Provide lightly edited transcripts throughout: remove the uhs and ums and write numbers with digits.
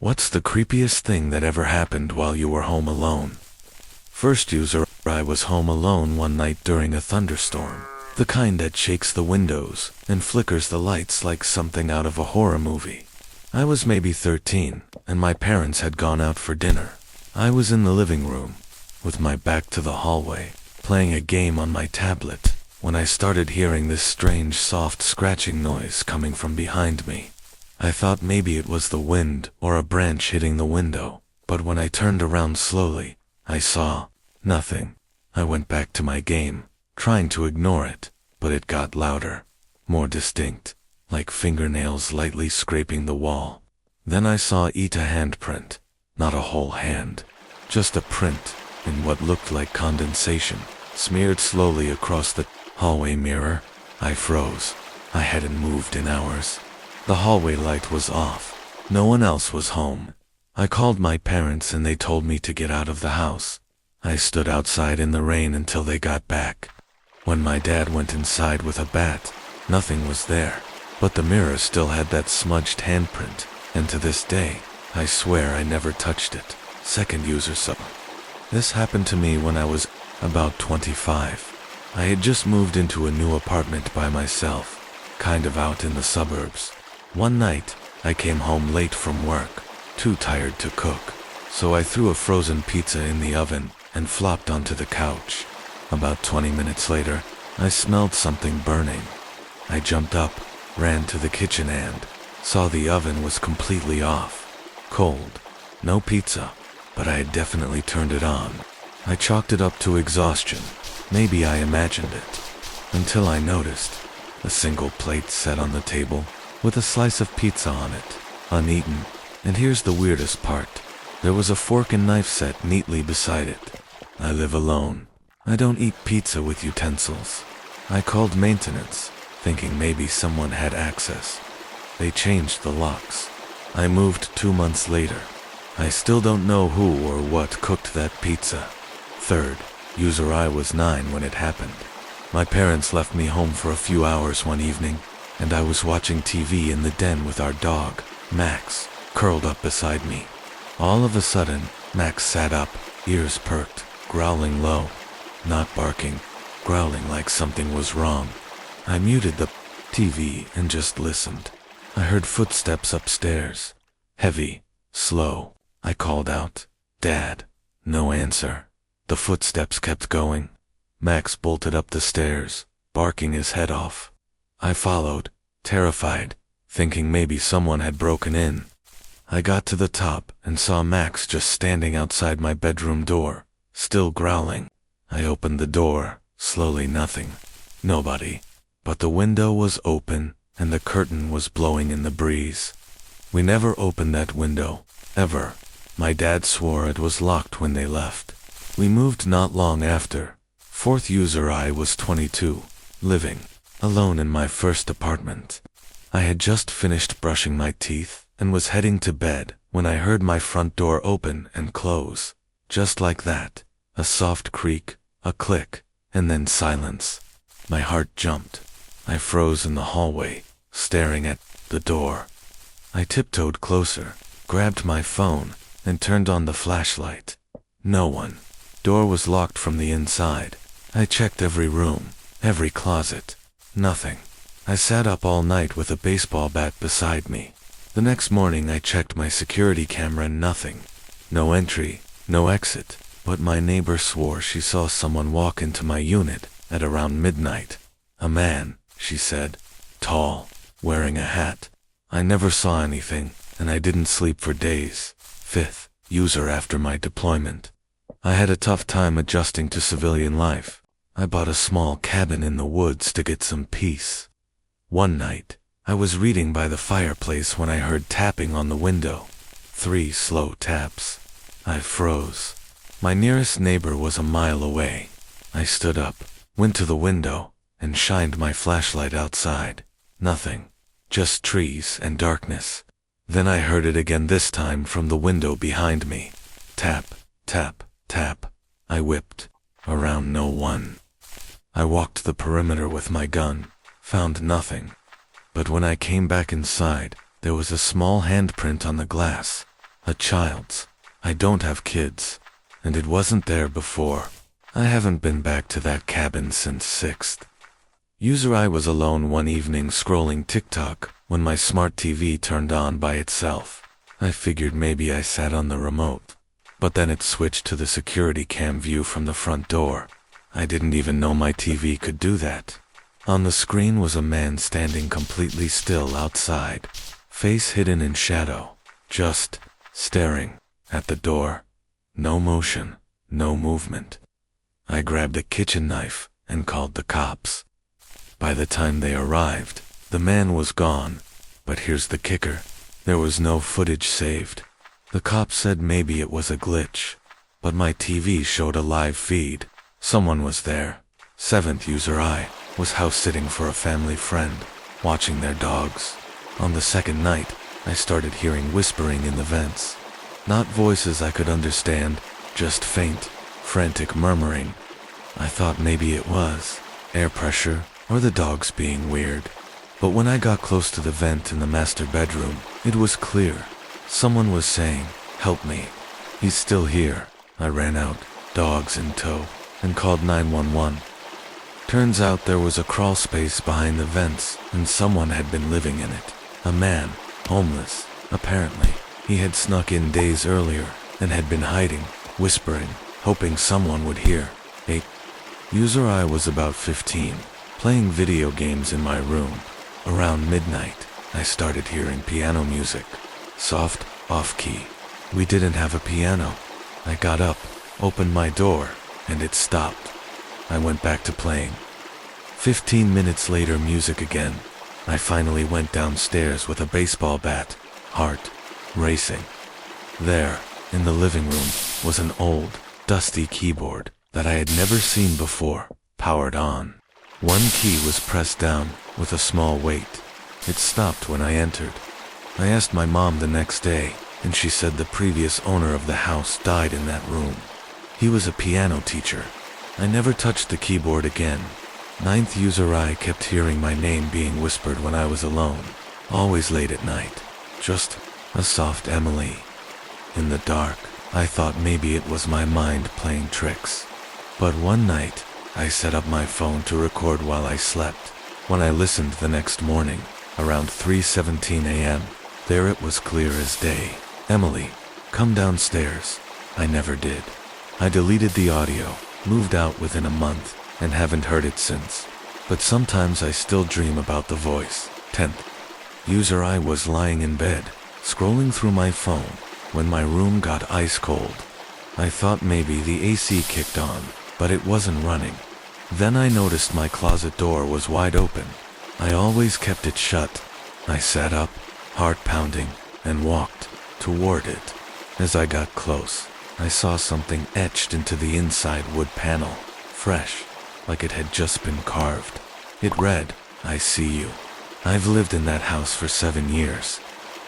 What's the creepiest thing that ever happened while you were home alone? First user, I was home alone one night during a thunderstorm. The kind that shakes the windows and flickers the lights like something out of a horror movie. I was maybe 13, and my parents had gone out for dinner. I was in the living room, with my back to the hallway, playing a game on my tablet, when I started hearing this strange soft scratching noise coming from behind me. I thought maybe it was the wind or a branch hitting the window, but when I turned around slowly, I saw nothing. I went back to my game, trying to ignore it, but it got louder, more distinct, like fingernails lightly scraping the wall. Then I saw a handprint, not a whole hand, just a print in what looked like condensation, smeared slowly across the hallway mirror. I froze. I hadn't moved in hours. The hallway light was off. No one else was home. I called my parents and they told me to get out of the house. I stood outside in the rain until they got back. When my dad went inside with a bat, nothing was there. But the mirror still had that smudged handprint, and to this day, I swear I never touched it. Second user sub. This happened to me when I was about 25. I had just moved into a new apartment by myself, kind of out in the suburbs. One night, I came home late from work, too tired to cook, so I threw a frozen pizza in the oven and flopped onto the couch. About 20 minutes later, I smelled something burning. I jumped up, ran to the kitchen and saw the oven was completely off. Cold. No pizza, but I had definitely turned it on. I chalked it up to exhaustion. Maybe I imagined it. Until I noticed a single plate set on the table with a slice of pizza on it, uneaten. And here's the weirdest part. There was a fork and knife set neatly beside it. I live alone. I don't eat pizza with utensils. I called maintenance, thinking maybe someone had access. They changed the locks. I moved 2 months later. I still don't know who or what cooked that pizza. Third user, I was 9 when it happened. My parents left me home for a few hours one evening, and I was watching TV in the den with our dog, Max, curled up beside me. All of a sudden, Max sat up, ears perked, growling low. Not barking, growling like something was wrong. I muted the TV and just listened. I heard footsteps upstairs. Heavy, slow. I called out, "Dad." No answer. The footsteps kept going. Max bolted up the stairs, barking his head off. I followed, terrified, thinking maybe someone had broken in. I got to the top and saw Max just standing outside my bedroom door, still growling. I opened the door, slowly. Nothing. Nobody. But the window was open and the curtain was blowing in the breeze. We never opened that window, ever. My dad swore it was locked when they left. We moved not long after. Fourth user, I was 22, living alone in my first apartment. I had just finished brushing my teeth and was heading to bed when I heard my front door open and close. Just like that. A soft creak, a click, and then silence. My heart jumped. I froze in the hallway, staring at the door. I tiptoed closer, grabbed my phone, and turned on the flashlight. No one. Door was locked from the inside. I checked every room, every closet. Nothing. I sat up all night with a baseball bat beside me. The next morning I checked my security camera. Nothing. No entry, no exit. But my neighbor swore she saw someone walk into my unit at around midnight. A man, she said, tall, wearing a hat. I never saw anything, and I didn't sleep for days. Fifth user, after my deployment, I had a tough time adjusting to civilian life. I bought a small cabin in the woods to get some peace. One night, I was reading by the fireplace when I heard tapping on the window. 3 slow taps. I froze. My nearest neighbor was a mile away. I stood up, went to the window, and shined my flashlight outside. Nothing. Just trees and darkness. Then I heard it again, this time from the window behind me. Tap, tap, tap. I whipped. Around, no one. I walked the perimeter with my gun, found nothing. But when I came back inside, there was a small handprint on the glass. A child's. I don't have kids. And it wasn't there before. I haven't been back to that cabin since 6th. User I was alone one evening scrolling TikTok when my smart TV turned on by itself. I figured maybe I sat on the remote. But then it switched to the security cam view from the front door. I didn't even know my TV could do that. On the screen was a man standing completely still outside, face hidden in shadow, just staring at the door. No motion, no movement. I grabbed a kitchen knife and called the cops. By the time they arrived, the man was gone. But here's the kicker. There was no footage saved. The cops said maybe it was a glitch. But my TV showed a live feed. Someone was there. 7th user I was house sitting for a family friend, watching their dogs. On the second night, I started hearing whispering in the vents. Not voices I could understand, just faint, frantic murmuring. I thought maybe it was air pressure or the dogs being weird. But when I got close to the vent in the master bedroom, it was clear. Someone was saying, "Help me. He's still here." I ran out, dogs in tow, and called 911. Turns out there was a crawl space behind the vents, and someone had been living in it. A man, homeless, apparently. He had snuck in days earlier, and had been hiding, whispering, hoping someone would hear. User I was about 15, playing video games in my room. Around midnight, I started hearing piano music. Soft, off-key. We didn't have a piano. I got up, opened my door, and it stopped. I went back to playing. 15 minutes later, music again. I finally went downstairs with a baseball bat, heart racing. There, in the living room, was an old, dusty keyboard that I had never seen before, powered on. One key was pressed down with a small weight. It stopped when I entered. I asked my mom the next day, and she said the previous owner of the house died in that room. He was a piano teacher. I never touched the keyboard again. 9th user I kept hearing my name being whispered when I was alone, always late at night. Just a soft Emily. In the dark, I thought maybe it was my mind playing tricks. But one night, I set up my phone to record while I slept. When I listened the next morning, around 3:17 a.m., there it was clear as day. "Emily, come downstairs." I never did. I deleted the audio, moved out within a month, and haven't heard it since. But sometimes I still dream about the voice. 10th user I was lying in bed, scrolling through my phone, when my room got ice cold. I thought maybe the AC kicked on, but it wasn't running. Then I noticed my closet door was wide open. I always kept it shut. I sat up, heart pounding, and walked toward it. As I got close, I saw something etched into the inside wood panel, fresh, like it had just been carved. It read, "I see you." I've lived in that house for 7 years.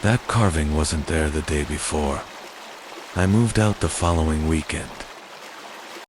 That carving wasn't there the day before. I moved out the following weekend.